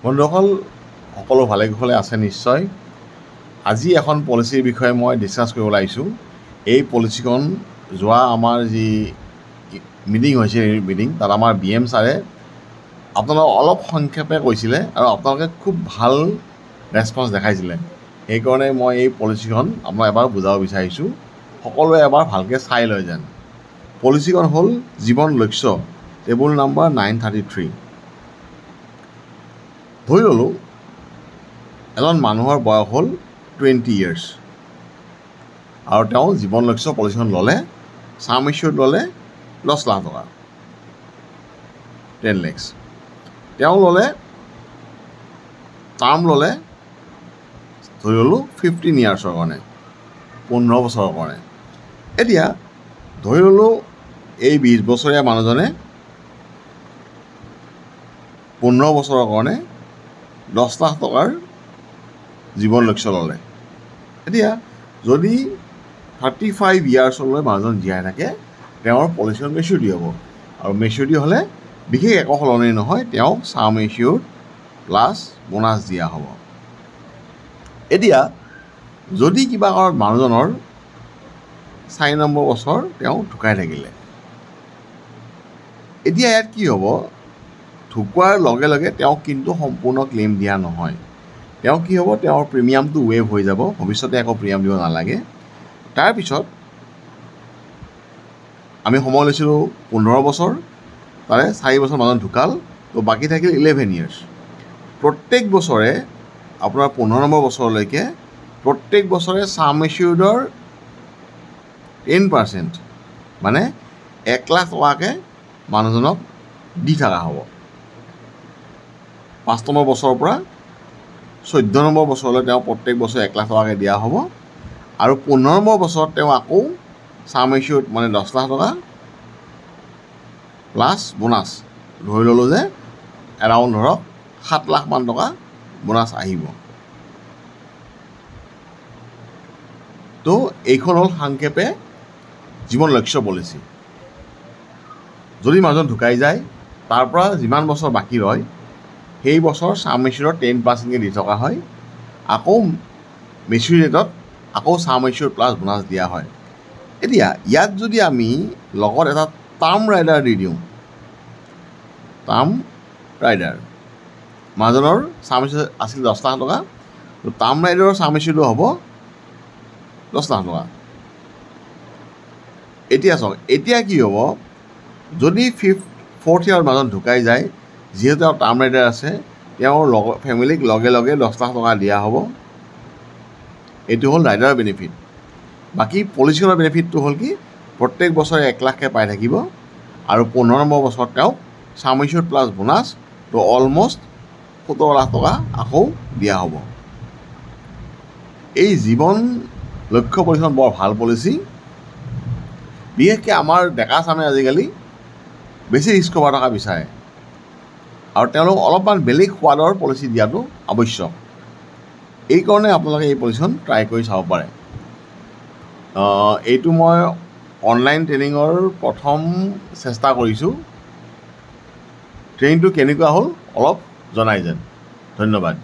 বন্ধুসকল, সকলো ভালে কুশলে আছে নিশ্চয়। আজি এখন পলিচিৰ বিষয়ে মই ডিছকাছ কৰিবলৈ আহিছোঁ। এই পলিচিখন যোৱা আমাৰ যি মিটিং হৈছে, মিটিং তাত আমাৰ BM ছাৰে আপোনালোকক অলপ সংক্ষেপে কৈছিলে আৰু আপোনালোকে খুব ভাল ৰেছপঞ্চ দেখাইছিলে। সেইকাৰণে মই এই পলিচিখন আপোনাক এবাৰ বুজাব বিচাৰিছোঁ, সকলোৱে এবাৰ ভালকৈ চাই লয় যেন। পলিচিখন হ'ল জীৱন লক্ষ্য, টেবুল নাম্বাৰ 933। ধৰি ল'লোঁ এজন মানুহৰ বয়স হ'ল 20 years আৰু তেওঁ জীৱন লক্ষ্য পলিচিখন ল'লে, ছাম ইছ্যুৰ্ড ল'লে 10 লাখ টকা, 10 lakhs। তেওঁ ল'লে টাৰ্ম ল'লে, ধৰি ল'লোঁ 15 yearsৰ কাৰণে, 15 বছৰৰ কাৰণে। এতিয়া ধৰি ল'লোঁ এই 20 বছৰীয়া মানুহজনে 15 বছৰৰ কাৰণে 10 লাখ টকাৰ জীৱন লক্ষ্য ল'লে। এতিয়া যদি 35 yearsলৈ মানুহজন জীয়াই থাকে, তেওঁৰ পলিচিখন মেচিউৰিটি হ'ব আৰু মেচিউৰিটি হ'লে বিশেষ একো সলনি নহয়, তেওঁক ছাম ইছ্যুৰ্ড প্লাছ বোনাছ দিয়া হ'ব। এতিয়া যদি কিবা কাৰণত মানুহজনৰ 4 নম্বৰ বছৰ তেওঁ ঢুকাই থাকিলে, এতিয়া ইয়াত কি হ'ব? ঢুকোৱাৰ লগে লগে তেওঁক কিন্তু সম্পূৰ্ণ ক্লেইম দিয়া নহয়। তেওঁ কি হ'ব? তেওঁৰ প্ৰিমিয়ামটো ৱেভ হৈ যাব, ভৱিষ্যতে একো প্ৰিমিয়াম দিব নালাগে। তাৰপিছত আমি সময় লৈছিলোঁ 15 বছৰ, তাৰে 4 বছৰ মানুহজন ঢুকাল, তো বাকী থাকিল 11 years। প্ৰত্যেক বছৰে আপোনাৰ 15 নম্বৰ বছৰলৈকে প্ৰত্যেক বছৰে ছাম ইছ্যুৰ্ডৰ 10%, মানে 1 লাখ টকাকৈ মানুহজনক দি থকা হ'ব। 5 নম্বৰ বছৰৰ পৰা 14 নম্বৰ বছৰলৈ তেওঁ প্ৰত্যেক বছৰে 1 লাখ টকাকৈ দিয়া হ'ব আৰু 15 নম্বৰ বছৰত তেওঁ আকৌ ছাম ইছ্যুৰ্ড মানে 10 লাখ টকা প্লাছ বোনাছ, ধৰি ল'লোঁ যে এৰাউণ্ড ধৰক 7 লাখমান টকা বোনাছ আহিব। তো এইখন হ'ল সাংক্ষেপে জীৱন লক্ষ্য পলিচি। যদি মানুহজন ঢুকাই যায়, তাৰ পৰা যিমান বছৰ বাকী ৰয় সেই বছৰ ছাম ইছ্যুৰ্ডৰ 10%কৈ দি থকা হয়। আকৌ মেচিউৰিটি ডেটত আকৌ ছাম ইছ্যুৰ্ড প্লাছ বোনাছ দিয়া হয়। এতিয়া ইয়াত যদি আমি লগত এটা টাৰ্ম ৰাইডাৰ দি দিওঁ, টাৰ্ম ৰাইডাৰ, মানুহজনৰ ছাম ইছ্যুৰ্ড আছিল 10 লাখ টকা, তো টাৰ্ম ৰাইডাৰৰ ছাম ইছ্যুৰ্ডো হ'ব 10 লাখ টকা। এতিয়া চাওক, এতিয়া কি হ'ব? যদি 4th year মানুহজন ঢুকাই যায়, যিহেতু তেওঁৰ টাৰ্ম ৰাইডাৰ আছে, তেওঁৰ ফেমিলিক লগে লগে 10 লাখ টকা দিয়া হ'ব। এইটো হ'ল ৰাইডাৰৰ বেনিফিট। বাকী পলিচিখনৰ বেনিফিটটো হ'ল কি? প্ৰত্যেক বছৰে 1 লাখকৈ পাই থাকিব আৰু 15 নম্বৰ বছৰত তেওঁক ছাম ইছ্যুৰ্ড প্লাছ বোনাছ, তো অলমষ্ট 17 লাখ টকা আকৌ দিয়া হ'ব। এই জীৱন লক্ষ্য পলিচিখন বৰ ভাল পলিচি। বিশেষকৈ আমাৰ ডেকা চামে আজিকালি বেছি ৰিস্ক কভাৰ থকা বিচাৰে আৰু তেওঁলোক অলপমান বেলেগ সোৱাদৰ পলিচি দিয়াটো আৱশ্যক। এইকাৰণে আপোনালোকে এই পলিচিখন ট্ৰাই কৰি চাব পাৰে। এইটো মই অনলাইন ট্ৰেইনিঙৰ প্ৰথম চেষ্টা কৰিছোঁ। ট্ৰেইনিংটো কেনেকুৱা হ'ল অলপ জনাই যেন। ধন্যবাদ।